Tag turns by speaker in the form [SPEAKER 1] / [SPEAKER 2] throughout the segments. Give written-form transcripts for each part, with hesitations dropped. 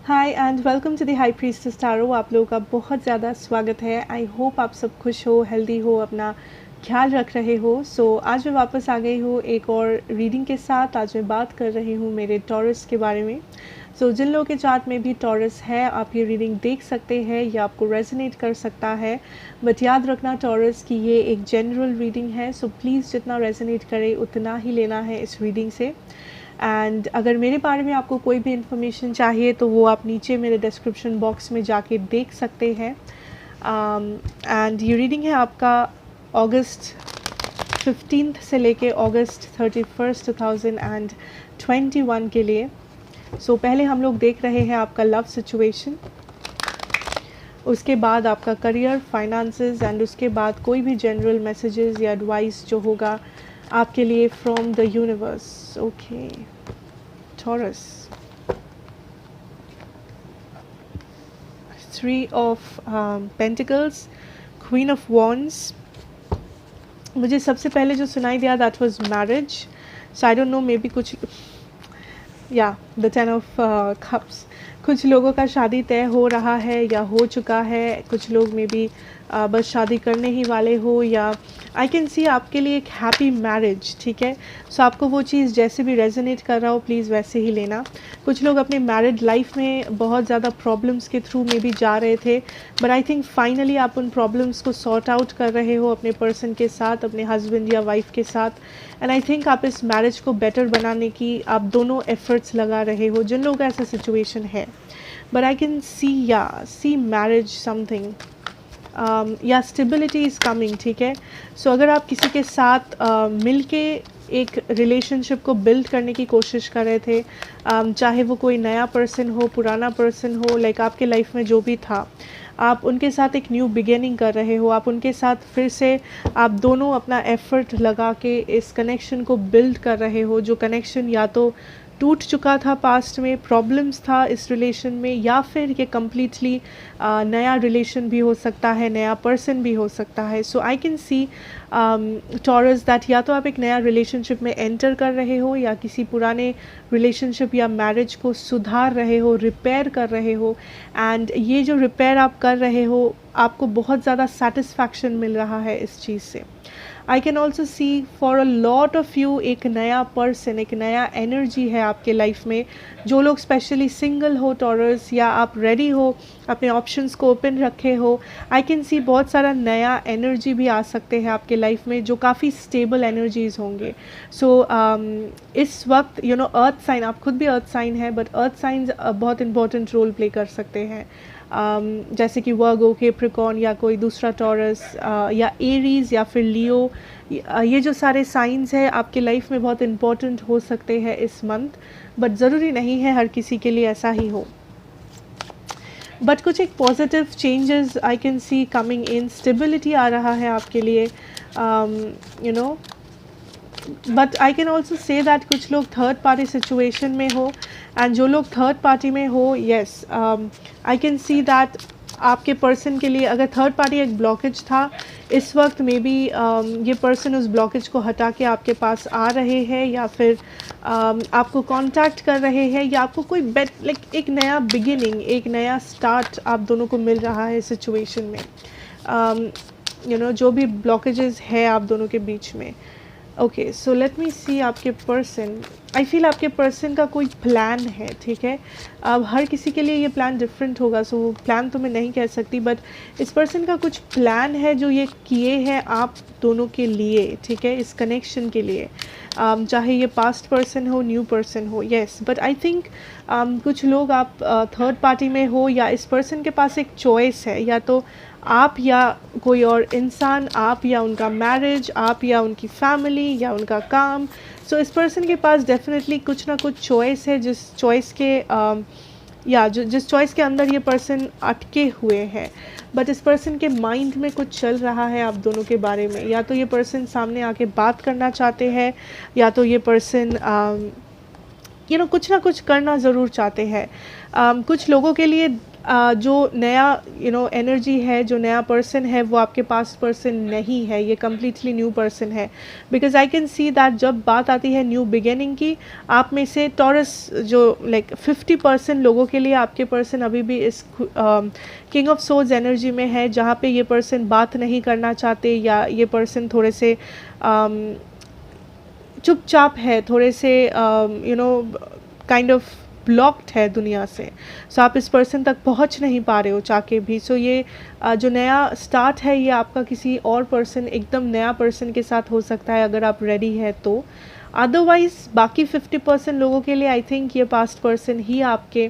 [SPEAKER 1] Hi and welcome to the high priestess tarot. आप लोगों का बहुत ज़्यादा स्वागत है। आई होप आप सब खुश हो, हेल्दी हो, अपना ख्याल रख रहे हो। आज मैं वापस आ गई हूँ एक और रीडिंग के साथ। आज मैं बात कर रही हूँ मेरे टॉरस के बारे में। जिन लोगों के चार्ट में भी टॉरस है, आप ये रीडिंग देख सकते हैं, या आपको रेजोनेट कर सकता है। बट याद रखना टॉरस की ये एक जनरल रीडिंग है, सो प्लीज़ जितना रेजोनेट करे उतना ही लेना है इस रीडिंग से। एंड अगर मेरे बारे में आपको कोई भी इन्फॉर्मेशन चाहिए तो वो आप नीचे मेरे डिस्क्रिप्शन बॉक्स में जाके देख सकते हैं। एंड ये रीडिंग है आपका अगस्त 15 से लेके अगस्त 31 2021 के लिए। पहले हम लोग देख रहे हैं आपका लव सिचुएशन, उसके बाद आपका करियर, फाइनेंसेस, एंड उसके बाद कोई भी जनरल मैसेजेस या एडवाइस जो होगा आपके लिए from the universe. Okay taurus, 3 of pentacles, queen of wands. मुझे सबसे पहले जो सुनाई दिया that was marriage. I don't know, may be कुछ या द 10 ऑफ कप्स। कुछ लोगों का शादी तय हो रहा है या हो चुका है, कुछ लोग मे बी बस शादी करने ही वाले हो, या आई कैन सी आपके लिए एक हैप्पी मैरिज। ठीक है, आपको वो चीज़ जैसे भी रेजोनेट कर रहा हो प्लीज़ वैसे ही लेना। कुछ लोग अपने मैरिड लाइफ में बहुत ज़्यादा प्रॉब्लम्स के थ्रू में भी जा रहे थे, बट आई थिंक फाइनली आप उन प्रॉब्लम्स को सॉर्ट आउट कर रहे हो अपने पर्सन के साथ, अपने हस्बैंड या वाइफ के साथ। एंड आई थिंक आप इस मैरिज को बेटर बनाने की आप दोनों एफर्ट्स लगा रहे हो, जिन लोगों का ऐसा सिचुएशन है। But I can C marriage something, या स्टेबिलिटी इज़ कमिंग। ठीक है, अगर आप किसी के साथ मिल के एक रिलेशनशिप को बिल्ड करने की कोशिश कर रहे थे, चाहे वो कोई नया पर्सन हो, पुराना पर्सन हो, लाइक आपके लाइफ में जो भी था, आप उनके साथ एक न्यू बिगिनिंग कर रहे हो, आप उनके साथ फिर से आप दोनों अपना एफर्ट लगा के इस कनेक्शन को बिल्ड कर रहे हो। जो कनेक्शन या तो टूट चुका था, पास्ट में प्रॉब्लम्स था इस रिलेशन में, या फिर ये कम्प्लीटली नया रिलेशन भी हो सकता है, नया पर्सन भी हो सकता है। आई कैन सी टॉरस दैट या तो आप एक नया रिलेशनशिप में एंटर कर रहे हो, या किसी पुराने रिलेशनशिप या मैरिज को सुधार रहे हो, रिपेयर कर रहे हो। एंड ये जो रिपेयर आप कर रहे हो, आपको बहुत ज़्यादा सेटिस्फैक्शन मिल रहा है इस चीज़ से। आई can also see for a lot of you एक नया पर्सन, एक नया एनर्जी है आपके लाइफ में। जो लोग स्पेशली सिंगल हो टॉरस, या आप रेडी हो, अपने ऑप्शंस को ओपन रखे हो, आई कैन सी बहुत सारा नया एनर्जी भी आ सकते हैं आपके लाइफ में, जो काफ़ी स्टेबल एनर्जीज होंगे। इस वक्त अर्थ साइन, आप खुद भी अर्थ साइन है, बट अर्थ साइंस बहुत इंपॉर्टेंट रोल प्ले कर सकते हैं। जैसे कि वर्गो, कैप्रिकॉर्न, या कोई दूसरा टॉरस, या एरीज, या फिर लियो। ये जो सारे साइंस हैं आपके लाइफ में बहुत इम्पॉर्टेंट हो सकते हैं इस मंथ, बट ज़रूरी नहीं है हर किसी के लिए ऐसा ही हो। बट कुछ एक positive changes I can see coming in, stability आ रहा है आपके लिए, but I can also say that कुछ लोग थर्ड पार्टी सिचुएशन में हो। एंड जो लोग थर्ड पार्टी में हो, yes, I can see that आपके पर्सन के लिए अगर थर्ड पार्टी एक ब्लॉकेज था, इस वक्त मे बी ये पर्सन उस ब्लॉकेज को हटा के आपके पास आ रहे हैं, या फिर आपको कांटेक्ट कर रहे हैं, या आपको कोई एक नया बिगिनिंग, एक नया स्टार्ट आप दोनों को मिल रहा है सिचुएशन में। जो भी ब्लॉकेजेस है आप दोनों के बीच में। ओके, सो लेट मी सी आपके पर्सन। आई फील आपके पर्सन का कोई प्लान है। ठीक है, अब हर किसी के लिए ये प्लान डिफरेंट होगा, वो प्लान तो मैं नहीं कह सकती, बट इस पर्सन का कुछ प्लान है जो ये किए हैं आप दोनों के लिए। ठीक है, इस कनेक्शन के लिए, चाहे ये पास्ट पर्सन हो, न्यू पर्सन हो, येस। बट आई थिंक कुछ लोग आप थर्ड पार्टी में हो, या इस पर्सन के पास एक चॉइस है, या तो आप या कोई और इंसान, आप या उनका मैरिज, आप या उनकी फैमिली, या उनका काम। इस पर्सन के पास डेफिनेटली कुछ ना कुछ चॉइस है, जिस चॉइस के जिस चॉइस के अंदर ये पर्सन अटके हुए हैं। बट इस पर्सन के माइंड में कुछ चल रहा है आप दोनों के बारे में। या तो ये पर्सन सामने आके बात करना चाहते हैं, या तो ये पर्सन कुछ ना कुछ करना ज़रूर चाहते हैं। कुछ लोगों के लिए जो नया एनर्जी है, जो नया पर्सन है, वो आपके पास पर्सन नहीं है, ये कम्प्लीटली न्यू पर्सन है। Because I can see that जब बात आती है न्यू बिगिनिंग की, आप में से टॉरस जो 50% लोगों के लिए आपके पर्सन अभी भी इस किंग ऑफ सोल्स एनर्जी में है, जहाँ पे ये पर्सन बात नहीं करना चाहते, या ये पर्सन थोड़े से चुपचाप है, थोड़े से काइंड ऑफ ब्लॉक्ड है दुनिया से। सो आप इस पर्सन तक पहुंच नहीं पा रहे हो चाह के भी। सो ये जो नया स्टार्ट है, ये आपका किसी और पर्सन, एकदम नया पर्सन के साथ हो सकता है, अगर आप रेडी है तो। अदरवाइज बाकी 50% लोगों के लिए आई थिंक ये पास्ट पर्सन ही आपके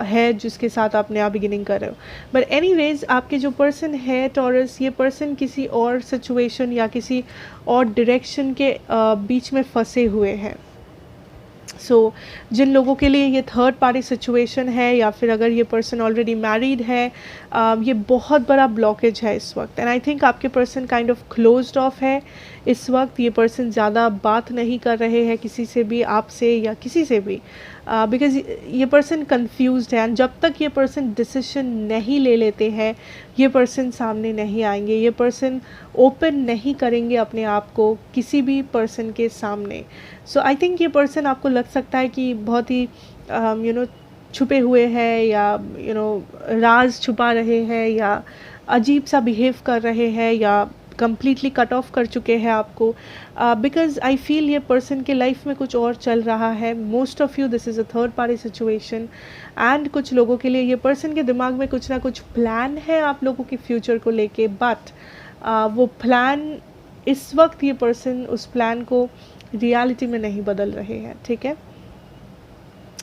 [SPEAKER 1] है, जिसके साथ आप नया बिगिनिंग कर रहे हो। बट एनीवेज, आपके जो पर्सन है टॉरस, ये पर्सन किसी और सिचुएशन या किसी और डायरेक्शन के बीच में फंसे हुए हैं। सो जिन लोगों के लिए ये थर्ड पार्टी सिचुएशन है, या फिर अगर ये पर्सन ऑलरेडी मैरिड है, ये बहुत बड़ा ब्लॉकेज है इस वक्त। एंड आई थिंक आपके person kind of closed of है इस वक्त। ये पर्सन ज़्यादा बात नहीं कर रहे हैं किसी से भी, आपसे या किसी से भी, बिकॉज ये पर्सन कंफ्यूज्ड है। एंड जब तक ये पर्सन डिसीजन नहीं ले लेते हैं, ये पर्सन सामने नहीं आएंगे, ये पर्सन ओपन नहीं करेंगे अपने आप को किसी भी पर्सन के सामने। सो आई थिंक ये पर्सन, आपको लग सकता है कि बहुत ही छुपे हुए हैं, या राज छुपा रहे हैं, या अजीब सा बिहेव कर रहे हैं, या कम्प्लीटली कट ऑफ कर चुके हैं आपको। बिकॉज आई फील ये पर्सन के लाइफ में कुछ और चल रहा है। Most of you, this is a third party situation. And कुछ लोगों के लिए ये पर्सन के दिमाग में कुछ ना कुछ प्लान है आप लोगों के फ्यूचर को लेके, बट वो प्लान इस वक्त ये पर्सन उस प्लान को रियलिटी में नहीं बदल रहे हैं, ठीक है।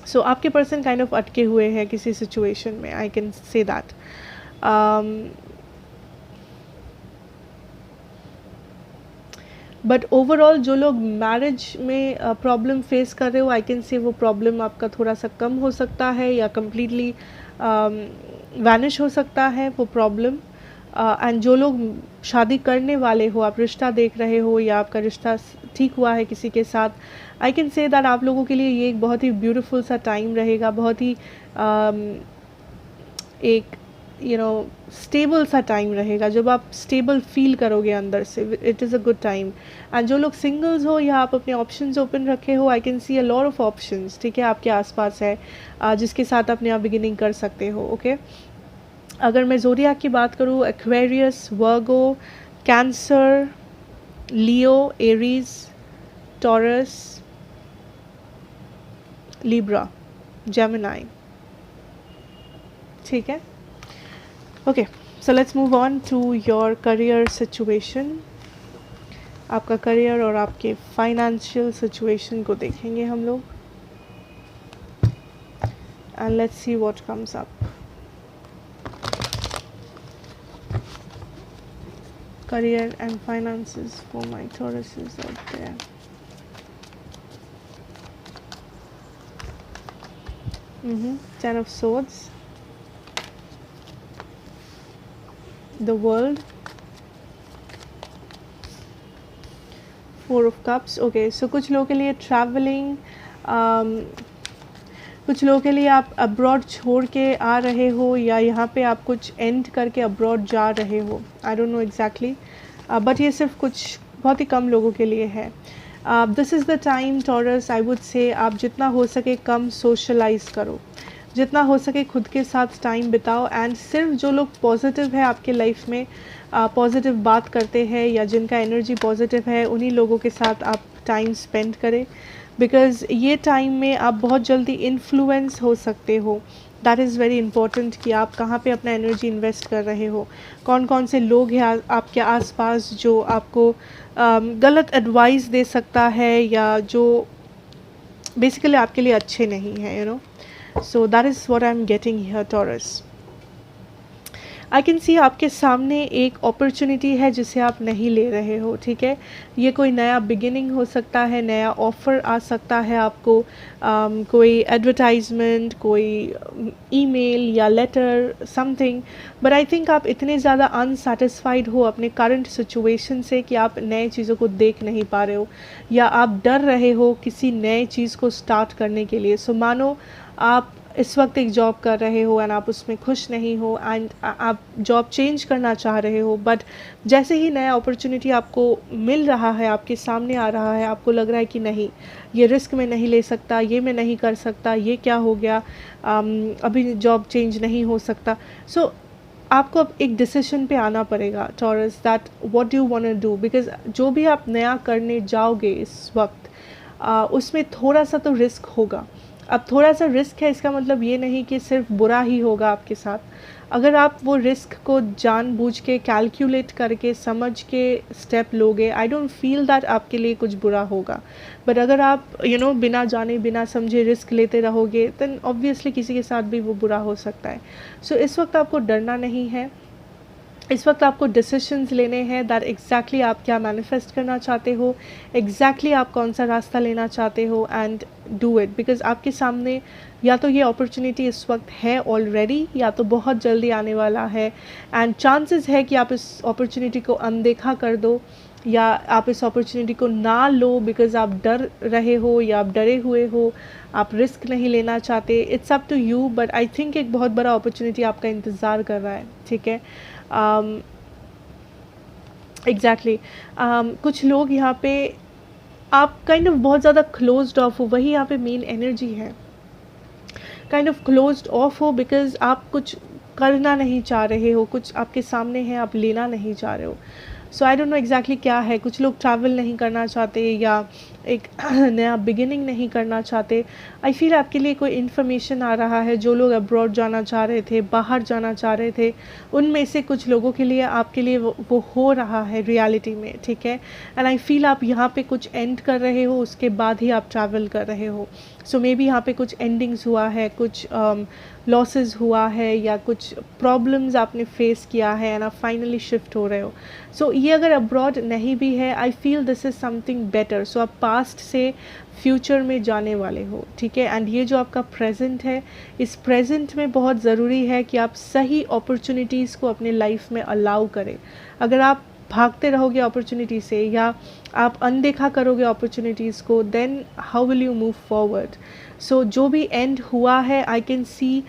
[SPEAKER 1] सो आपके पर्सन काइंड ऑफ अटके हुए हैं किसी सिचुएशन में, I can say that. But overall जो लोग मैरिज में प्रॉब्लम फेस कर रहे हो, आई कैन से वो प्रॉब्लम आपका थोड़ा सा कम हो सकता है, या कम्प्लीटली वैनिश हो सकता है वो प्रॉब्लम। एंड जो लोग शादी करने वाले हो, आप रिश्ता देख रहे हो, या आपका रिश्ता ठीक हुआ है किसी के साथ, आई कैन से दैट आप लोगों के लिए ये एक बहुत ही ब्यूटीफुल सा टाइम रहेगा, बहुत ही एक स्टेबल सा टाइम रहेगा, जब आप स्टेबल फील करोगे अंदर से। It is a good time. And जो लोग सिंगल्स हो, या आप अपने ऑप्शंस ओपन रखे हो, आई can C a lot of options, ठीक है, आपके आसपास है, जिसके साथ आप नया बिगिनिंग कर सकते हो, ओके। अगर मैं ज़ोडिएक की बात करूँ, Aquarius, Virgo, Cancer, Leo, Aries, Taurus, Libra, Gemini, ठीक है। Okay, so let's move on to your career situation. आपका करियर और आपके फाइनेंशियल सिचुएशन को देखेंगे हम लोग, and let's see what comes up. Career and finances for my Tauruses out there. Ten of Swords, the World, Four of Cups. Okay, so कुछ लोगों के लिए ट्रैवलिंग, कुछ लोगों के लिए आप अब्रॉड छोड़ के आ रहे हो, या यहाँ पे आप कुछ एंड करके अब्रॉड जा रहे हो, I don't know exactly, but ये सिर्फ कुछ बहुत ही कम लोगों के लिए है। This is the time taurus, I would say आप जितना हो सके कम सोशलाइज करो, जितना हो सके खुद के साथ टाइम बिताओ। एंड सिर्फ जो लोग पॉजिटिव है आपके लाइफ में, पॉजिटिव बात करते हैं, या जिनका एनर्जी पॉजिटिव है, उन्हीं लोगों के साथ आप टाइम स्पेंड करें। बिकॉज़ ये टाइम में आप बहुत जल्दी इन्फ्लुएंस हो सकते हो। दैट इज़ वेरी इंपॉर्टेंट कि आप कहाँ पे अपना एनर्जी इन्वेस्ट कर रहे हो, कौन कौन से लोग हैं आपके आसपास जो आपको गलत एडवाइस दे सकता है, या जो बेसिकली आपके लिए अच्छे नहीं हैं, you know. So that is what I am getting here taurus. I can सी आपके सामने एक अपॉर्चुनिटी है जिसे आप नहीं ले रहे हो, ठीक है। ये कोई नया बिगिनिंग हो सकता है, नया ऑफ़र आ सकता है आपको, कोई एडवर्टाइजमेंट, कोई ईमेल या letter, something. But I think आप इतने ज़्यादा अनसेटिस्फाइड हो अपने करंट सिचुएशन से कि आप नए चीज़ों को देख नहीं पा रहे हो, या आप डर रहे हो किसी नए चीज़ को स्टार्ट करने के लिए। सो मानो आप इस वक्त एक जॉब कर रहे हो एंड आप उसमें खुश नहीं हो एंड आप जॉब चेंज करना चाह रहे हो, बट जैसे ही नया अपॉर्चुनिटी आपको मिल रहा है, आपके सामने आ रहा है, आपको लग रहा है कि नहीं, ये रिस्क मैं नहीं ले सकता, ये मैं नहीं कर सकता, ये क्या हो गया, अभी जॉब चेंज नहीं हो सकता। सो आपको अब एक डिसीजन पे आना पड़ेगा Taurus, that what do you want to do, because जो भी आप नया करने जाओगे इस वक्त उसमें थोड़ा सा तो रिस्क होगा। अब थोड़ा सा रिस्क है, इसका मतलब ये नहीं कि सिर्फ बुरा ही होगा आपके साथ। अगर आप वो रिस्क को जानबूझ के कैलकुलेट करके समझ के स्टेप लोगे, आई डोंट फील दैट आपके लिए कुछ बुरा होगा। बट अगर आप बिना जाने बिना समझे रिस्क लेते रहोगे, देन ऑब्वियसली किसी के साथ भी वो बुरा हो सकता है। सो इस वक्त आपको डरना नहीं है, इस वक्त आपको डिसीशंस लेने हैं दैट एग्जैक्टली आप क्या मैनिफेस्ट करना चाहते हो, एग्जैक्टली आप कौन सा रास्ता लेना चाहते हो, एंड डू इट। बिकॉज आपके सामने या तो ये अपॉर्चुनिटी इस वक्त है ऑलरेडी, या तो बहुत जल्दी आने वाला है, एंड चांसेस है कि आप इस अपॉर्चुनिटी को अनदेखा कर दो, या आप इस अपॉर्चुनिटी को ना लो बिकॉज आप डर रहे हो या आप डरे हुए हो, आप रिस्क नहीं लेना चाहते। It's up to you, but I think एक बहुत बड़ा अपॉर्चुनिटी आपका इंतज़ार कर रहा है, ठीक है। एग्जैक्टली कुछ लोग यहाँ पे आप काइंड ऑफ बहुत ज़्यादा क्लोज्ड ऑफ हो, वही यहाँ पे मेन एनर्जी है, काइंड ऑफ क्लोज्ड ऑफ हो, बिकॉज आप कुछ करना नहीं चाह रहे हो, कुछ आपके सामने है आप लेना नहीं चाह रहे हो। सो आई डोंट नो एग्जैक्टली क्या है। कुछ लोग ट्रैवल नहीं करना चाहते या एक नया बिगिनिंग नहीं करना चाहते। आई फील आपके लिए कोई इन्फॉर्मेशन आ रहा है, जो लोग अब्रॉड जाना चाह रहे थे, बाहर जाना चाह रहे थे, उनमें से कुछ लोगों के लिए आपके लिए वो हो रहा है रियलिटी में, ठीक है। एंड आई फील आप यहाँ पे कुछ एंड कर रहे हो, उसके बाद ही आप ट्रैवल कर रहे हो। सो मे बी यहाँ पे कुछ एंडिंग्स हुआ है, कुछ लॉसेस हुआ है, या कुछ प्रॉब्लम्स आपने फेस किया है एंड आप फाइनली शिफ्ट हो रहे हो। सो ये अगर अब्रॉड नहीं भी है, I feel this is something better. So आप पास्ट से फ्यूचर में जाने वाले हो, ठीक है। एंड ये जो आपका प्रेजेंट है, इस प्रेजेंट में बहुत ज़रूरी है कि आप सही अपॉर्चुनिटीज़ को अपने लाइफ में अलाउ करें। अगर आप भागते रहोगे अपॉर्चुनिटी से या आप अनदेखा करोगे अपॉर्चुनिटीज़ को, then how will you move forward. So जो भी एंड हुआ है, आई कैन सी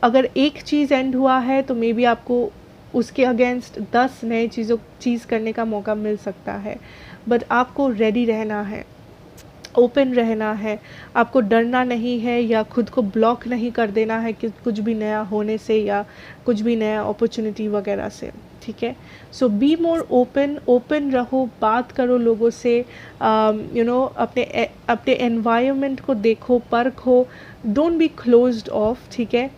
[SPEAKER 1] अगर एक चीज़ एंड हुआ है तो मे बी आपको उसके अगेंस्ट 10 नए चीज़ करने का मौका मिल सकता है। बट आपको रेडी रहना है, ओपन रहना है, आपको डरना नहीं है या खुद को ब्लॉक नहीं कर देना है कि कुछ भी नया होने से या कुछ भी नया अपॉर्चुनिटी वगैरह से, ठीक है। सो बी मोर ओपन रहो, बात करो लोगों से, अपने एनवायरनमेंट को देखो, परखो, डोंट बी क्लोज्ड ऑफ, ठीक है।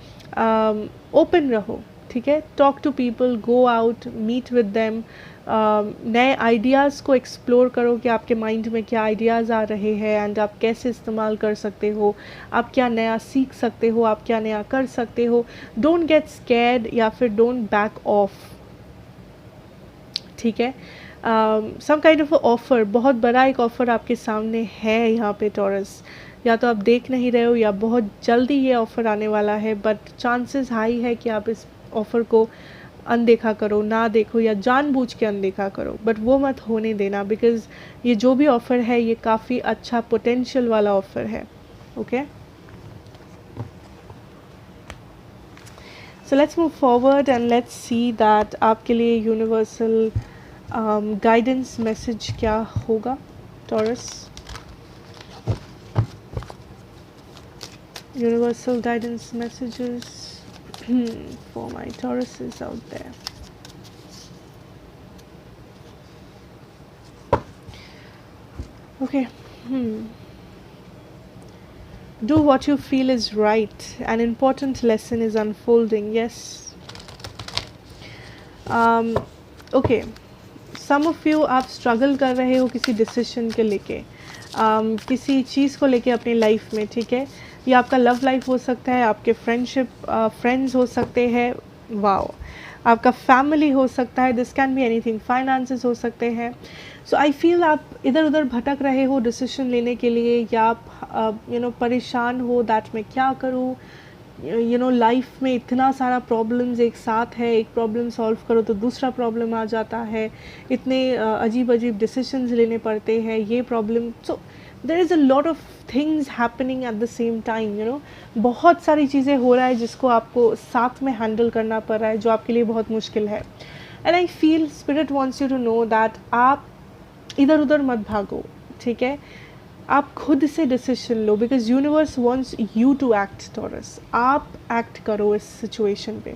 [SPEAKER 1] ओपन रहो, ठीक है। Talk to people, go out, meet with them, नए आइडियाज़ को एक्सप्लोर करो कि आपके माइंड में क्या आइडियाज़ आ रहे हैं एंड आप कैसे इस्तेमाल कर सकते हो, आप क्या नया सीख सकते हो, आप क्या नया कर सकते हो। डोंट गेट स्कैर्ड या फिर डोंट बैक ऑफ, ठीक है। सम काइंड ऑफ ऑफ़र, बहुत बड़ा एक ऑफ़र आपके सामने है यहाँ पे टॉरस, या तो आप देख नहीं रहे हो या बहुत जल्दी ये ऑफ़र आने वाला है, बट चांसेस हाई है कि आप इस ऑफ़र को अनदेखा करो, ना देखो या जानबूझ के अनदेखा करो। बट वो मत होने देना, बिकॉज़ ये जो भी ऑफ़र है ये काफ़ी अच्छा पोटेंशियल वाला ऑफ़र है, okay. So let's move forward and let's see that आपके लिए यूनिवर्सल गाइडेंस मैसेज क्या होगा taurus. Universal guidance messages for my Tauruses out there. Okay. Do what you feel is right. An important lesson is unfolding. Yes. Okay. Some of you आप struggle कर रहे हो किसी decision के लेके, किसी चीज़ को लेके अपनी लाइफ में, ठीक है। ये आपका लव लाइफ हो सकता है, आपके फ्रेंड्स हो सकते हैं, वाओ, आपका फैमिली हो सकता है, this can be anything, finances हो सकते हैं। सो आई फील आप इधर उधर भटक रहे हो डिसीजन लेने के लिए, या आप परेशान हो दैट मैं क्या करूँ, लाइफ में इतना सारा प्रॉब्लम्स एक साथ है, एक प्रॉब्लम सॉल्व करो तो दूसरा प्रॉब्लम आ जाता है, इतने अजीब अजीब डिसीजंस लेने पड़ते हैं, ये problem. So there is a lot of things happening at the same time, you know, बहुत सारी चीज़ें हो रहा है जिसको आपको साथ में हैंडल करना पड़ रहा है, जो आपके लिए बहुत मुश्किल है. And I feel spirit wants you to know that आप इधर उधर मत भागो, ठीक है. आप खुद से डिसीजन लो, because universe wants you to act Taurus. आप एक्ट करो इस सिचुएशन पे.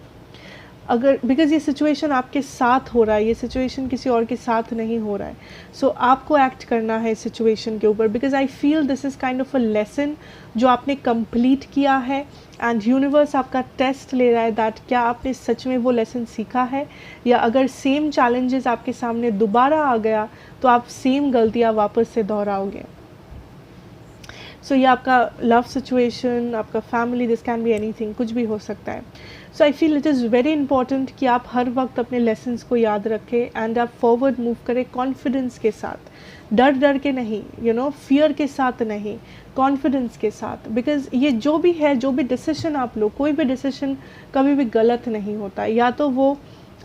[SPEAKER 1] अगर बिकॉज ये सिचुएशन आपके साथ हो रहा है, ये सिचुएशन किसी और के साथ नहीं हो रहा है, सो आपको एक्ट करना है इस सिचुएशन के ऊपर. Because I feel this is kind of a lesson जो आपने कंप्लीट किया है, एंड यूनिवर्स आपका टेस्ट ले रहा है दैट क्या आपने सच में वो लेसन सीखा है, या अगर सेम चैलेंजेस आपके सामने दोबारा आ गया तो आप सेम गलतियाँ वापस से दोहराओगे. सो ये आपका लव सिचुएशन, आपका family, this can be anything, कुछ भी हो सकता है. So I feel it is very important कि आप हर वक्त अपने लेसन्स को याद रखें एंड आप फॉरवर्ड मूव करें कॉन्फिडेंस के साथ, डर डर के नहीं, यू नो, फियर के साथ नहीं, कॉन्फिडेंस के साथ. बिकॉज ये जो भी है, जो भी डिसीजन आप लो, कोई भी डिसीजन कभी भी गलत नहीं होता. या तो वो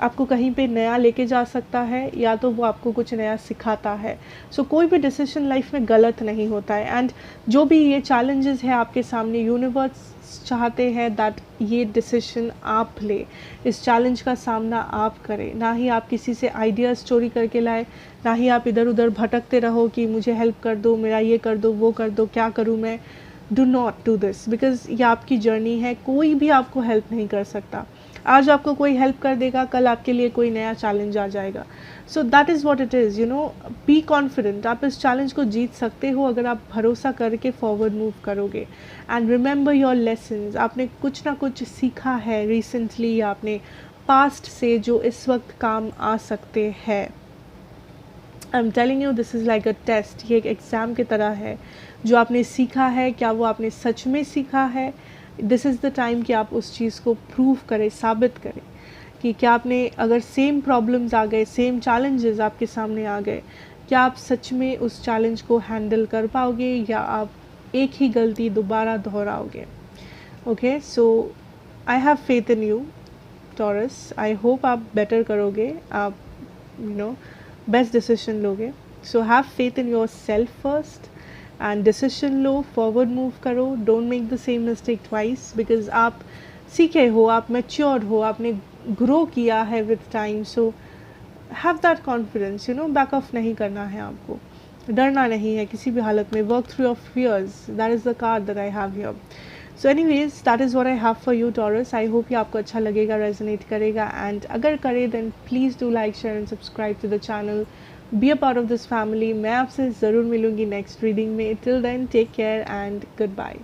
[SPEAKER 1] आपको कहीं पे नया लेके जा सकता है, या तो वो आपको कुछ नया सिखाता है. सो कोई भी डिसीजन लाइफ में गलत नहीं होता है. एंड जो भी ये चैलेंजेस है आपके सामने, यूनिवर्स चाहते हैं दैट ये डिसीजन आप ले, इस चैलेंज का सामना आप करें, ना ही आप किसी से आइडियाज़ चोरी करके लाए, ना ही आप इधर उधर भटकते रहो कि मुझे हेल्प कर दो, मेरा ये कर दो, वो कर दो, क्या करूँ मैं. Do not do this, because ये आपकी जर्नी है. कोई भी आपको हेल्प नहीं कर सकता. आज आपको कोई हेल्प कर देगा, कल आपके लिए कोई नया चैलेंज आ जाएगा. So that is what it is, you know. Be confident. आप इस चैलेंज को जीत सकते हो अगर आप भरोसा करके फॉरवर्ड मूव करोगे. And remember your lessons. आपने कुछ ना कुछ सीखा है रिसेंटली, या आपने पास्ट से, जो इस वक्त काम आ सकते हैं. I am telling you, this is like a test. ये एक एग्ज़ाम की तरह है. जो आपने सीखा है, क्या वो आपने सच में सीखा है? दिस इज़ द टाइम कि आप उस चीज़ को प्रूव करें, साबित करें कि क्या आपने, अगर सेम प्रॉब्लम्स आ गए, सेम चैलेंजेस आपके सामने आ गए, क्या आप सच में उस चैलेंज को हैंडल कर पाओगे, या आप एक ही गलती दोबारा दोहराओगे. Okay, so I have faith in you Taurus. I hope आप बेटर करोगे, आप यू नो बेस्ट डिसीजन लोगे. So have faith in yourself first and decision लो, फॉरवर्ड मूव करो. Don't make the same mistake twice, because आप सीखे हो, आप मैच्योर हो, आपने ग्रो किया है with time. So have that confidence, you know. Back of नहीं करना है आपको, डरना नहीं है किसी भी हालत में. Work through your fears, that is the card that I have here. So anyways, that is what I have for you Taurus. I hope ये आपको अच्छा लगेगा, रेजोनेट करेगा. एंड अगर करे then please do like, share and subscribe to the channel. Be a part of this family. मैं आपसे ज़रूर मिलूंगी नेक्स्ट रीडिंग में. Till then take care and good bye.